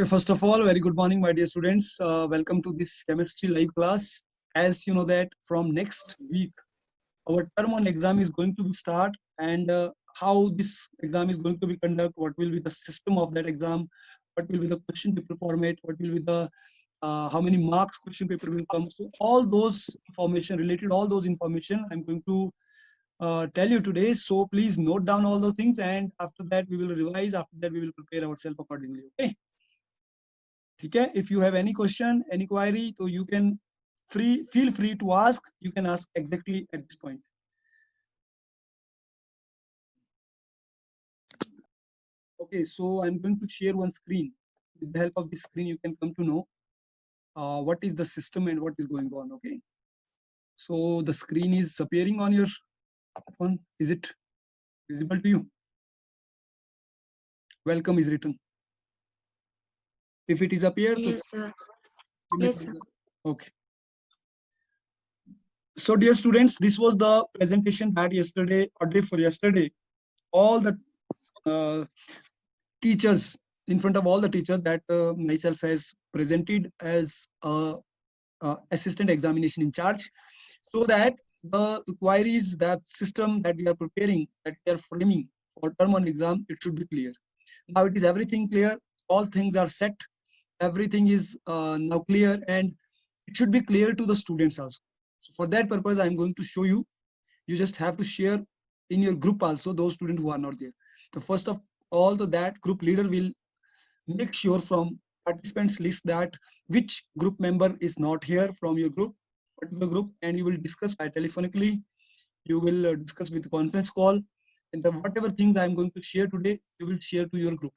First of all, very good morning, my dear students. Welcome to this chemistry live class. As you know that from next week, our term one exam is going to be start, and how this exam is going to be conducted, what will be the system of that exam, what will be the question paper format, what will be the how many marks question paper will come. So all those information related, all those information I'm going to tell you today. So please note down all those things, and after that we will revise. After that we will prepare ourselves accordingly. Okay. Okay, if you have any question, any query, so you can feel free to ask. You can ask exactly at this point. Okay, so I'm going to share one screen. With the help of this screen, you can come to know what is the system and what is going on. Okay, so the screen is appearing on your phone. Is it visible to you? Welcome is written. If it is appeared, Yes, sir. give me Yes, thumbs sir. up. Okay. So dear students, this was the presentation that yesterday or day for yesterday. All the teachers, in front of all the teachers, that myself has presented as assistant examination in charge, so that the queries, that system that we are preparing, that we are framing for term one exam, it should be clear. Now it is everything clear, all things are set, everything is now clear, and it should be clear to the students also. So for that purpose, I'm going to show you. You just have to share in your group also those students who are not there. The first of all, that group leader will make sure from participants list that which group member is not here from your group, particular group, and you will discuss by telephonically. You will discuss with conference call, and the whatever things I'm going to share today, you will share to your group.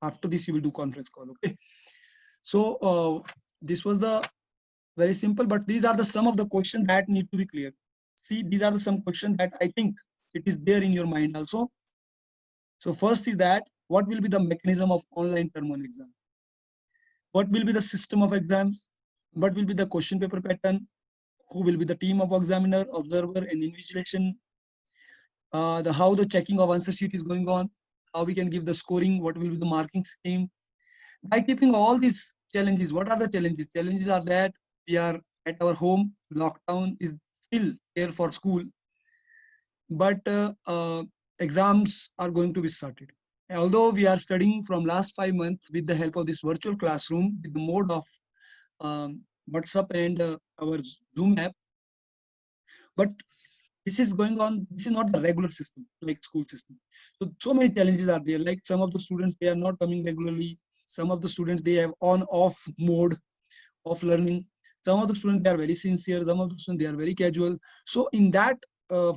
After this, you will do conference call. Okay. So this was the very simple, but these are the some of the questions that need to be clear. See, these are the some questions that I think it is there in your mind also. So first is that what will be the mechanism of online term one exam? What will be the system of exam? What will be the question paper pattern? Who will be the team of examiner, observer, and invigilation? How the checking of answer sheet is going on? How we can give the scoring? What will be the marking scheme? By keeping all these challenges, what are the challenges? Challenges are that we are at our home, lockdown is still there for school, but exams are going to be started. Although we are studying from last 5 months with the help of this virtual classroom, with the mode of WhatsApp and our Zoom app, but this is going on. This is not the regular system like school system. So many challenges are there. Like some of the students, they are not coming regularly. Some of the students, they have on-off mode of learning. Some of the students, they are very sincere. Some of the students, they are very casual. So in that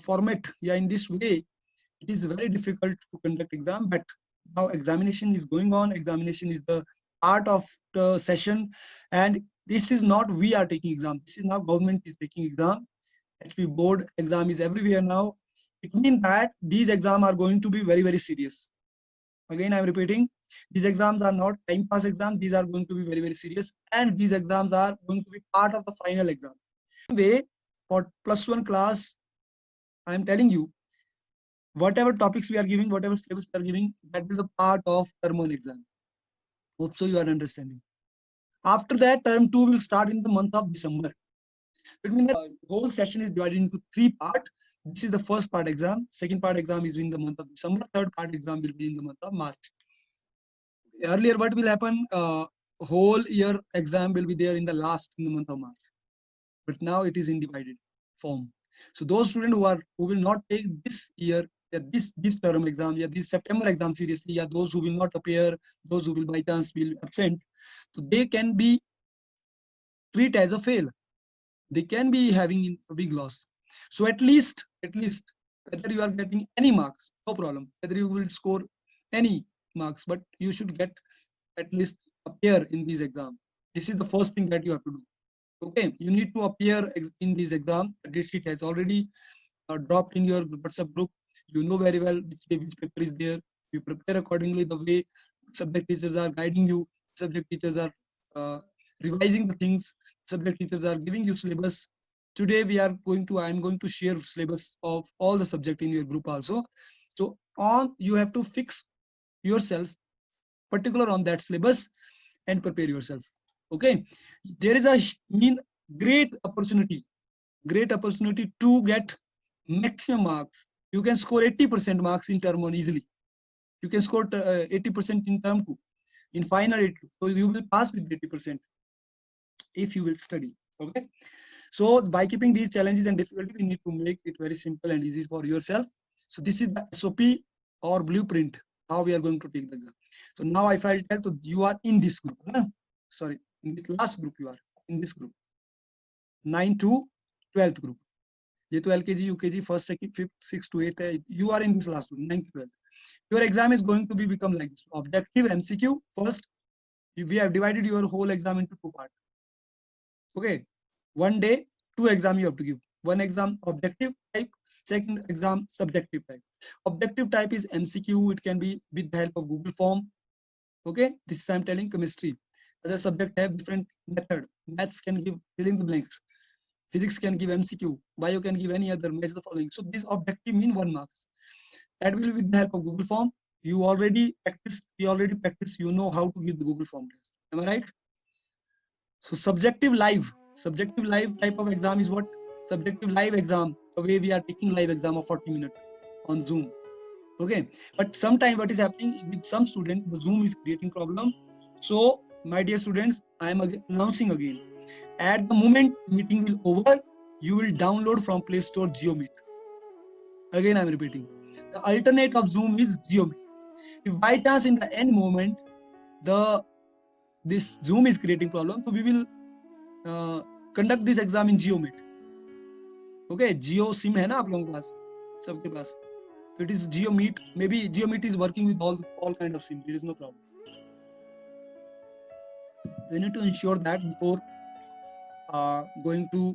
format, yeah, in this way, it is very difficult to conduct exam. But now examination is going on. Examination is the part of the session, and this is not we are taking exam. This is now government is taking exam. HP board exam is everywhere now. It means that these exams are going to be very, very serious. Again, I'm repeating, these exams are not time pass exams. These are going to be very, very serious. And these exams are going to be part of the final exam. Anyway, for plus one class, I'm telling you, whatever topics we are giving, whatever syllabus we are giving, that is a part of term one exam. Hope so you are understanding. After that, term two will start in the month of December. It means the whole session is divided into three parts. This is the first part exam. Second part exam is in the month of December. Third part exam will be in the month of March. Earlier, what will happen? Whole year exam will be there in the month of March. But now it is in divided form. So those students who will not take this year, this term exam, this September exam seriously, those who will not appear, those who will by chance will absent, so they can be treated as a fail. They can be having a big loss. So at least whether you are getting any marks, no problem. Whether you will score any marks, but you should get at least appear in this exam. This is the first thing that you have to do. Okay, you need to appear in this exam. The date sheet has already dropped in your WhatsApp group. You know very well which paper is there. You prepare accordingly. The way subject teachers are guiding you, subject teachers are revising the things, subject teachers are giving you syllabus. Today I'm going to share syllabus of all the subject in your group also. So you have to fix yourself particular on that syllabus, and prepare yourself. Okay, there is a great opportunity to get maximum marks. You can score 80% marks in term 1 easily. You can score 80% in term 2, in final 8. So you will pass with 80% if you will study. Okay, so by keeping these challenges and difficulty, we need to make it very simple and easy for yourself. So this is the SOP or blueprint how we are going to take the exam. So now if I tell you, you are in this group, sorry, in this last group, you are in this group 9 to 12th group. ये तो LKG, UKG, first, second, fifth, 6 to 8 है. You are in this last group 9 to 12. Your exam is going to become like this: objective, MCQ. First, we have divided your whole exam into 2 parts. Okay, one day 2 exam you have to give. One exam objective type, second exam subjective type. Objective type is MCQ. It can be with the help of Google form. Okay, this is I'm telling chemistry. Other subject have different method. Maths can give fill in the blanks. Physics can give MCQ. Bio can give any other. Match the following. So this objective mean 1 marks. That will be with the help of Google form. You already practiced. You know how to give the Google form test. Am I right? So subjective live type of exam is what? Subjective live exam. The way we are taking live exam of 40 minutes on Zoom. Okay, but sometimes what is happening with some student, the Zoom is creating problem. So my dear students, I am announcing again. At the moment meeting will over, you will download from Play Store GeoMeet. Again, I am repeating. The alternate of Zoom is GeoMeet. If by chance in the end moment, this Zoom is creating problem, so we will conduct this exam in GeoMeet. Okay, Geo SIM है ना आप लोगों के पास, सबके पास. So it is GeoMeet. Maybe GeoMeet is working with all kind of SIM. There is no problem. You need to ensure that before going to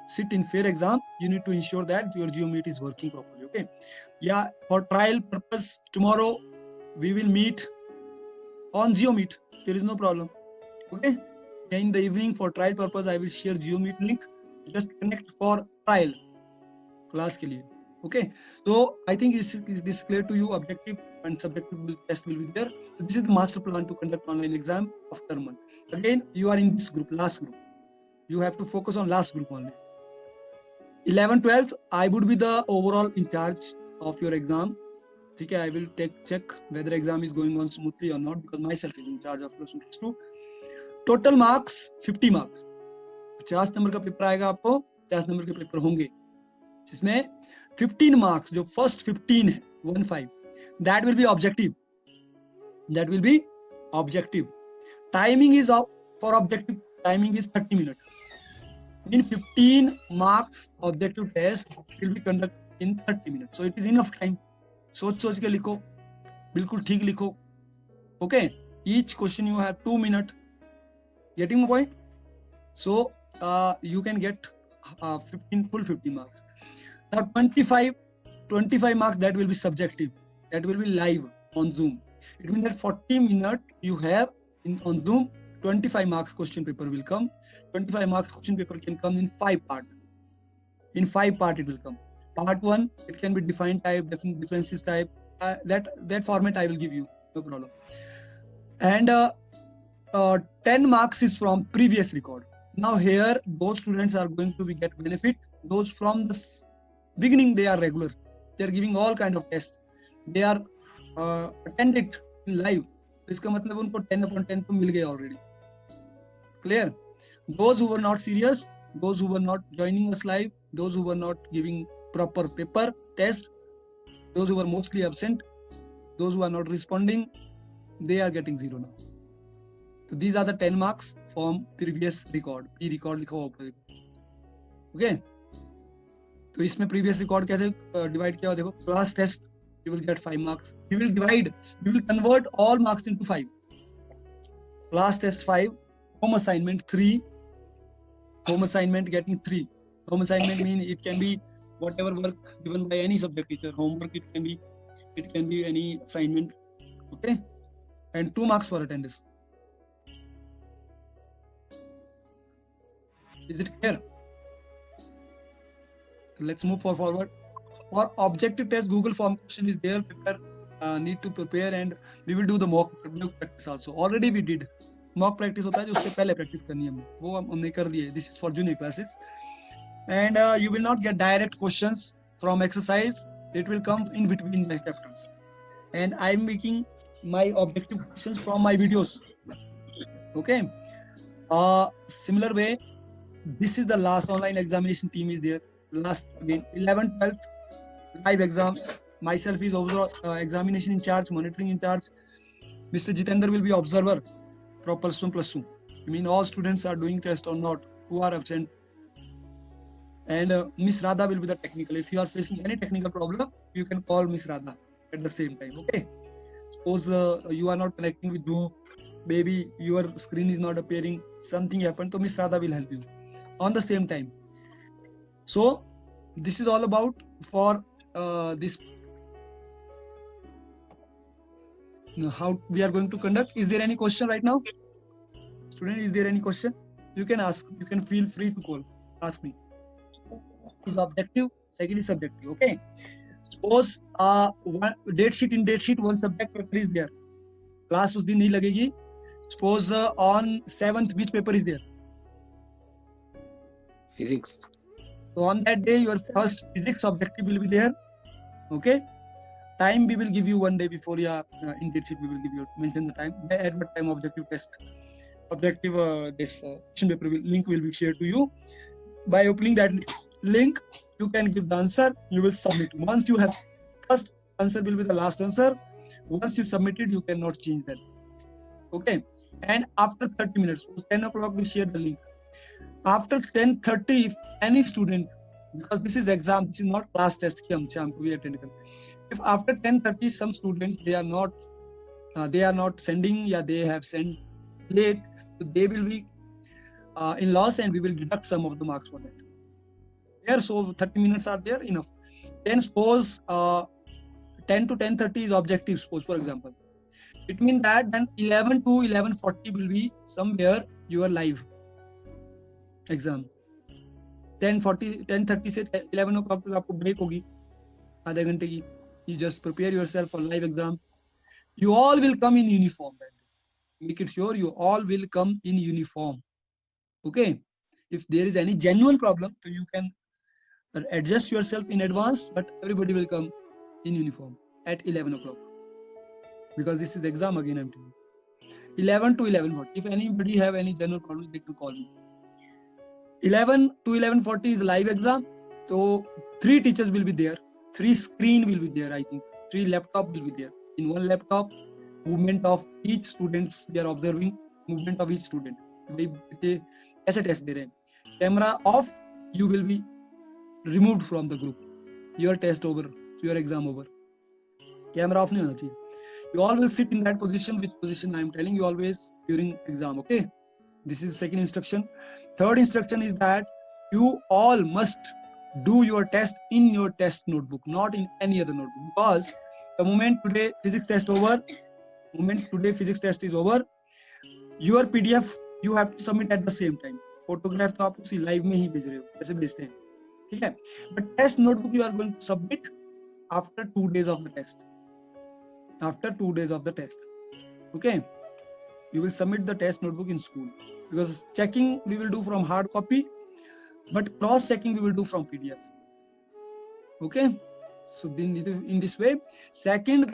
sit in fair exam, you need to ensure that your GeoMeet is working properly. Okay. Yeah, for trial purpose, tomorrow we will meet on GeoMeet. There is no problem. Okay. In the evening for trial purpose, I will share GeoMeet link. Just connect for trial class के लिए. Okay, so I think is this clear to you? Objective and subjective test will be there. So this is the master plan to conduct online exam of term 1. Again, you are in this group, last group. You have to focus on last group only. 11th, 12th, I would be the overall in charge of your exam. Okay, I will check whether exam is going on smoothly or not, because myself is in charge of plus 1 plus 2. Total marks 50 marks. 50 number का paper आएगा आपको, 50 number के paper होंगे, जिसमें 15 marks, जो first 15 है 15, that will be objective. Timing is for objective, timing is 30 minutes. In 15 marks objective test will be conducted in 30 minutes. So it is enough time. सोच के लिखो, बिल्कुल ठीक लिखो. Okay, each question you have 2 minutes. Getting my point? So you can get 50 marks. Now 25 marks, that will be subjective. That will be live on Zoom. It means that 40 minutes you have on Zoom, 25 marks question paper will come. 25 marks question paper can come in 5 parts. In 5 parts it will come. Part 1, it can be defined type, differences type. That format I will give you, no problem. And 10 marks is from previous record. Now here, those students are going to get benefit. Those from the beginning, they are regular. They are giving all kind of tests. They are attended live. इसका मतलब उनको 10/10 तो मिल गए already. Clear? Those who were not serious, those who were not joining us live, those who were not giving proper paper test, those who were mostly absent, those who are not responding, they are getting 0 now. So these are the 10 marks from previous record. P record लिखा हुआ ऊपर. Okay. तो इसमें previous record कैसे divide किया हुआ देखो. Class test you will get 5 marks. We will convert all marks into 5. Class test 5, home assignment 3. Home assignment getting 3. Home assignment means it can be whatever work given by any subject teacher. Homework it can be any assignment. Okay, and 2 marks for attendance. Is it clear? Let's move forward. For objective test, Google form question is there. Prepare need to prepare, and we will do the mock practice also. Already we did. Mock practice होता है जो उससे पहले practice करनी है हमने, वो हमने कर दिए. This is for junior classes, and you will not get direct questions from exercise. It will come in between the chapters, and I am making my objective questions from my videos. Okay. Similar way, this is the last online examination team is there. Last again 11th 12th live exam. Myself is overall examination in charge, monitoring in charge. Mr. Jitendra will be observer for plus 1 plus 2. I mean all students are doing test or not, who are absent. And Miss Radha will be the technical. If you are facing any technical problem, you can call Miss Radha at the same time. Okay. Suppose you are not connecting with Zoom, maybe your screen is not appearing, something happened, so Miss Radha will help you on the same time. So this is all about for this. How we are going to conduct. Is there any question right now? Student, is there any question? You can ask. You can feel free to call. Ask me. Is objective, second is subjective. Okay. Suppose one date sheet, one subject paper is there. Class उस दिन नहीं लगेगी. Suppose on 7th, which paper is there? Physics. So on that day, your first physics objective will be there. Okay. Time we will give you one day before. Yeah, in date sheet we will give you mention the time. At what time objective test, objective this question paper link will be shared to you. By opening that link, you can give the answer. You will submit. Once you have first answer will be the last answer. Once you submitted, you cannot change that. Okay. And after 30 minutes, 10 o'clock we share the link. After 10:30, if any student, because this is exam, this is not class test, we attend. If after 10:30 some students they are not sending, yeah, they have sent late, so they will be in loss, and we will deduct some of the marks for that. There, so 30 minutes are there enough. Then suppose 10 to 10:30 is objective. Suppose for example, it means that then 11 to 11:40 will be somewhere your live exam. 10:30 से 11 o'clock तक आपको break होगी आधे घंटे की. You just prepare yourself for live exam. You all will come in uniform that day. Make it sure you all will come in uniform. Okay. If there is any genuine problem, so you can adjust yourself in advance, but everybody will come in uniform at 11 o'clock. Because this is exam again, I'm telling you. 11 to 11:40. If anybody have any general problem, they can call me. 11 to 11:40 is live exam. So 3 teachers will be there. 3 screen will be there, I think. 3 laptop will be there. In one laptop, movement of each students, we are observing movement of each student. ऐसे test दे रहे हैं. Camera off, you will be removed from the group. Your test over, your exam over. Camera off नहीं होना चाहिए. You all will sit in that position, which position I am telling you always during exam. Okay. This is second instruction. Third instruction is that you all must do your test in your test notebook, not in any other notebook. Because the moment today physics test is over, your PDF you have to submit at the same time. Photograph तो आप उसी live में ही भेज रहे हो, जैसे भेजते हैं, ठीक है? But test notebook you are going to submit after 2 days of the test. After 2 days of the test, okay? You will submit the test notebook in school, because checking we will do from hard copy, but cross checking we will do from PDF. Okay, so in this way. Second,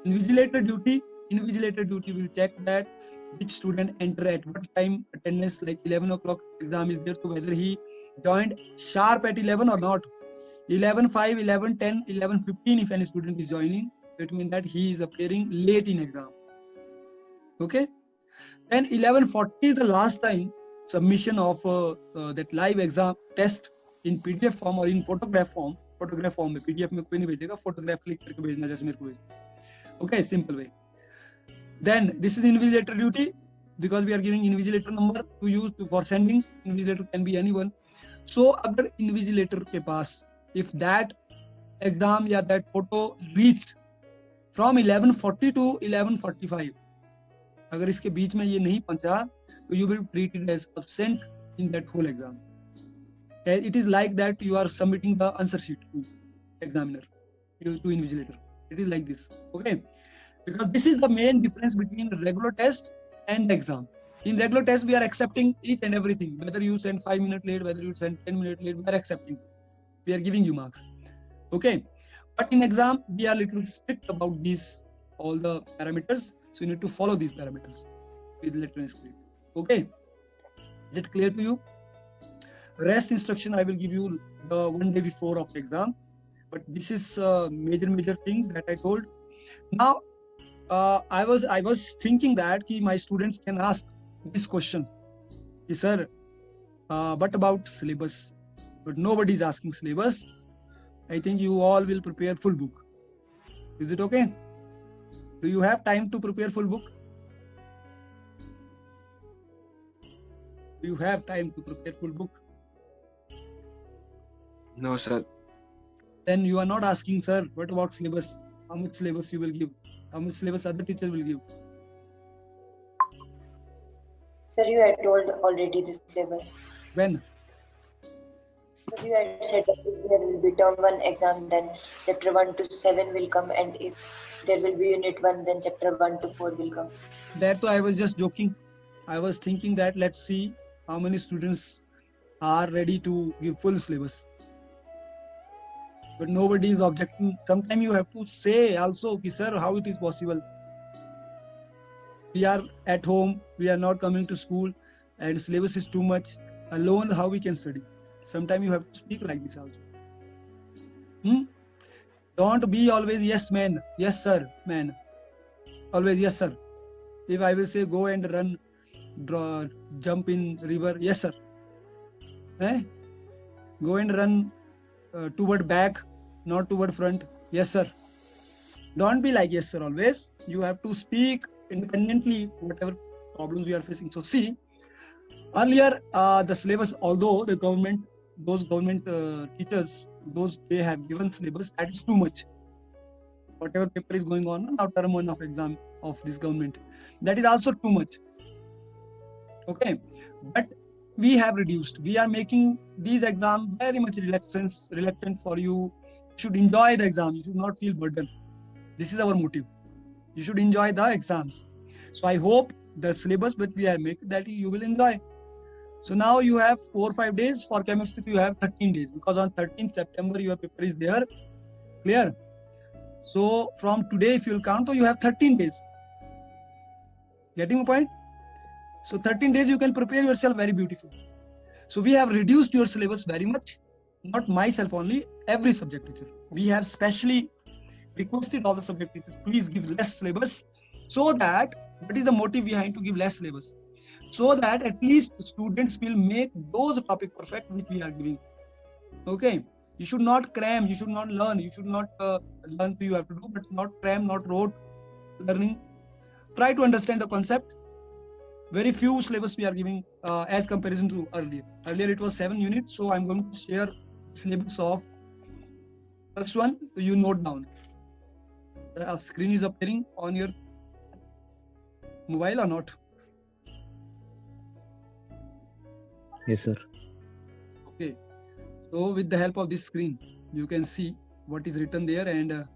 invigilator duty will check that which student enter at what time, attendance, like 11 o'clock exam is there, so whether he joined sharp at 11 or not. 11:05, 11:10, 11:15 if any student is joining, it means that he is appearing late in exam. Okay, then 11:40 is the last time submission of that live exam test in PDF form or in photograph form. में PDF में कोई नहीं भेजेगा, photograph click करके भेजना जैसे मेरे को भेजते. Okay, simple way. Then this is invigilator duty, because we are giving invigilator number to use for sending. Invigilator can be anyone. So अगर invigilator के पास, if that exam या that photo reached from 11:40 to 11:45, अगर इसके बीच में ये नहीं पहुंचा, तो you will treat it as absent in that whole exam. It is like that you are submitting the answer sheet to examiner, to invigilator. It is like this. Okay, because this is the main difference between regular test and exam. In regular test, we are accepting each and everything. Whether you send 5 minutes late, whether you send 10 minutes late, we are accepting. We are giving you marks. Okay, but in exam, we are little strict about these all the parameters. So you need to follow these parameters with letter and spirit. Okay, is it clear to you? Rest instruction I will give you the one day before of exam. But this is major things that I told. Now I was thinking that my students can ask this question, sir, what about syllabus? But nobody is asking syllabus. I think you all will prepare full book. Is it okay? Do you have time to prepare full book? Do you have time to prepare full book? No, sir. Then you are not asking, sir, what about syllabus? How much syllabus you will give? How much syllabus other teacher will give? Sir, you had told already the syllabus. When? Sir, you had said that if there will be term 1 exam, then chapter 1 to 7 will come, and if there will be unit 1, then chapter 1 to 4 will come. That I was just joking. I was thinking that let's see how many students are ready to give full syllabus. But nobody is objecting. Sometimes you have to say also, sir, how it is possible. We are at home, we are not coming to school, and syllabus is too much. Alone, how we can study? Sometimes you have to speak like this also. Don't be always yes man, yes sir man. Always yes sir. If I will say go and run, jump in river, yes sir. Go and run toward back, not toward front, yes sir. Don't be like yes sir always. You have to speak independently whatever problems you are facing. So see, earlier the syllabus, although the government, those government teachers, those they have given syllabus, that is too much. Whatever paper is going on now, term 1 of exam of this government, that is also too much. Okay, but we have reduced. We are making these exams very much reluctant for you. You should enjoy the exam. You should not feel burdened. This is our motive. You should enjoy the exams. So I hope the syllabus that we are making, that you will enjoy. So now you have 4 or 5 days. For chemistry you have 13 days, because on 13th September your paper is there. Clear? So from today, if you will count, so you have 13 days. Getting my point? So 13 days you can prepare yourself very beautifully. So we have reduced your syllabus very much. Not myself only, every subject teacher. We have specially requested all the subject teachers, please give less syllabus, so that, what is the motive behind to give less syllabus? So that at least the students will make those topic perfect which we are giving. Okay, you should not cram, you should not learn, you should not learn you have to do, but not cram, not rote learning. Try to understand the concept. Very few syllabus we are giving as comparison to earlier. Earlier it was 7 units, so I'm going to share syllabus of first one, so you note down. The screen is appearing on your mobile or not? Yes, sir. Okay. So with the help of this screen, you can see what is written there, and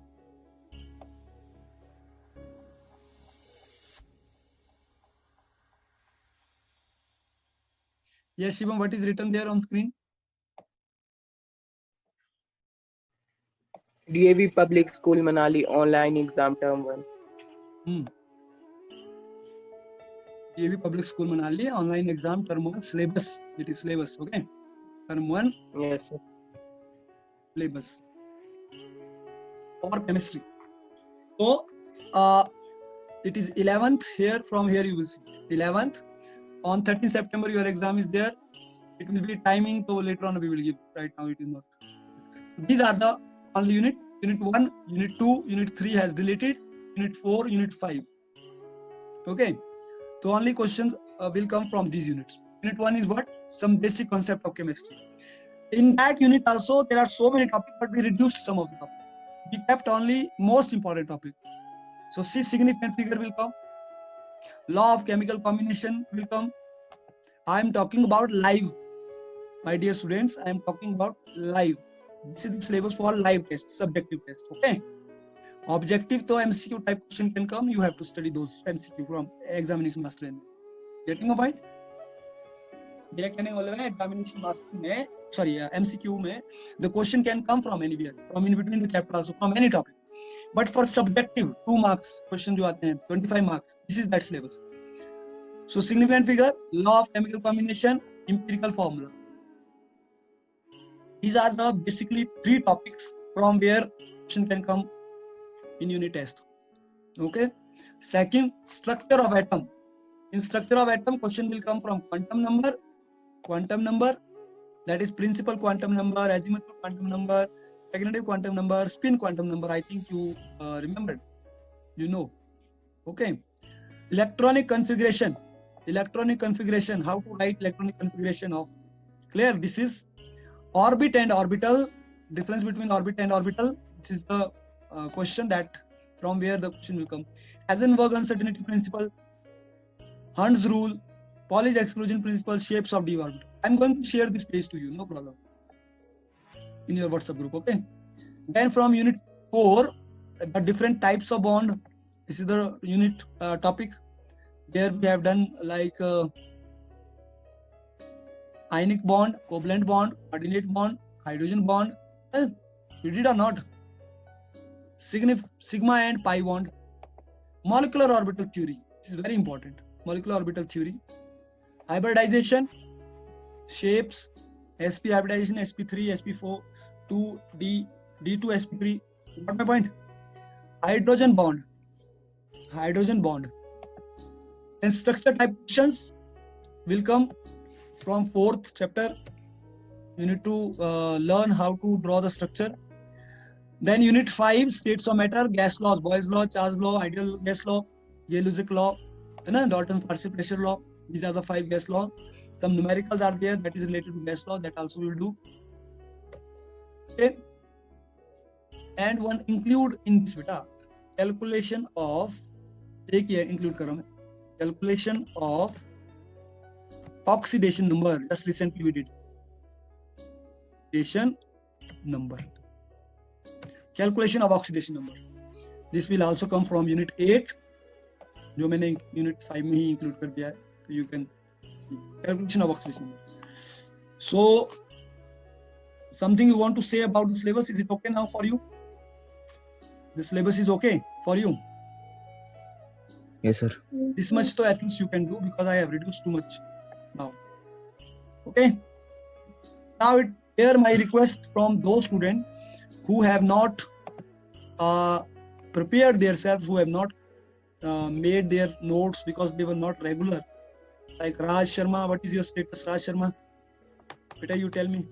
yes, Shivam, what is written there on screen? DAV Public School Manali online exam term 1. DAV Public School Manali online exam term 1 syllabus. It is syllabus, okay? Term 1. Yes, sir. Syllabus for chemistry. So it is 11th here. From here you will see 11th. On 13th September your exam is there. It will be timing, so later on we will give. Right now it is not. These are the only unit. Unit 1, Unit 2, Unit 3 has deleted. Unit 4, Unit 5. Okay. So only questions will come from these units. Unit 1 is what? Some basic concept of chemistry. In that unit also there are so many topics, but we reduced some of the topics. We kept only most important topic. So significant figure will come. Law of chemical combination will come. I am talking about live. My dear students, I am talking about live. This is the syllabus for live test, subjective test. Okay. Objective to MCQ type question can come. You have to study those MCQ from examination master. Getting a point? ये कहने वाले हैं examination master में, sorry, MCQ में, the question can come from anywhere, from in between the chapter also, from any topic. But for subjective 2 marks question जो आते हैं 25 marks, this is that syllabus. So significant figure, law of chemical combination, empirical formula. These are the basically 3 topics from where question can come in unit test. Okay. Second, structure of atom. In structure of atom, question will come from quantum number, that is principal quantum number, azimuthal quantum number, speculative quantum number, spin quantum number. I think you remembered, you know. Okay. Electronic configuration, how to write electronic configuration of, clear? This is orbit and orbital, difference between orbit and orbital. This is the question that from where the question will come. Heisenberg uncertainty principle, Hund's rule, Pauli's exclusion principle, shapes of d orbital. I'm going to share this page to you, no problem, in your WhatsApp group. Okay. Then from unit 4, the different types of bond. This is the unit topic where we have done like ionic bond, covalent bond, coordinate bond, hydrogen bond. You did or not? Sigma and pi bond. Molecular orbital theory. This is very important. Molecular orbital theory. Hybridization, shapes, sp hybridization, sp3, sp4, 2d, d2, sp3. Got my point? Hydrogen bond. And structure type questions will come from 4th chapter. You need to learn how to draw the structure. Then unit 5, states of matter, gas laws, Boyle's law, Charles law, ideal gas law, Yeluzek law, and Dalton partial pressure law. These are the 5 gas laws. Some numericals are there that is related to gas law, that also we will do. Okay. And one include in this beta, calculation of, take here include karo main, calculation of oxidation number. Just recently we did oxidation number. Calculation of oxidation number. This will also come from unit 8, जो मैंने unit 5 में ही include कर दिया है. So you can see calculation of oxidation number. So something you want to say about the syllabus? Is it okay now for you? The syllabus is okay for you? Yes, sir. This much to at least you can do because I have reduced too much now. Okay. Now here my request from those students who have not prepared themselves, who have not made their notes because they were not regular. Like Raj Sharma, what is your status, Raj Sharma? Beta, you tell me.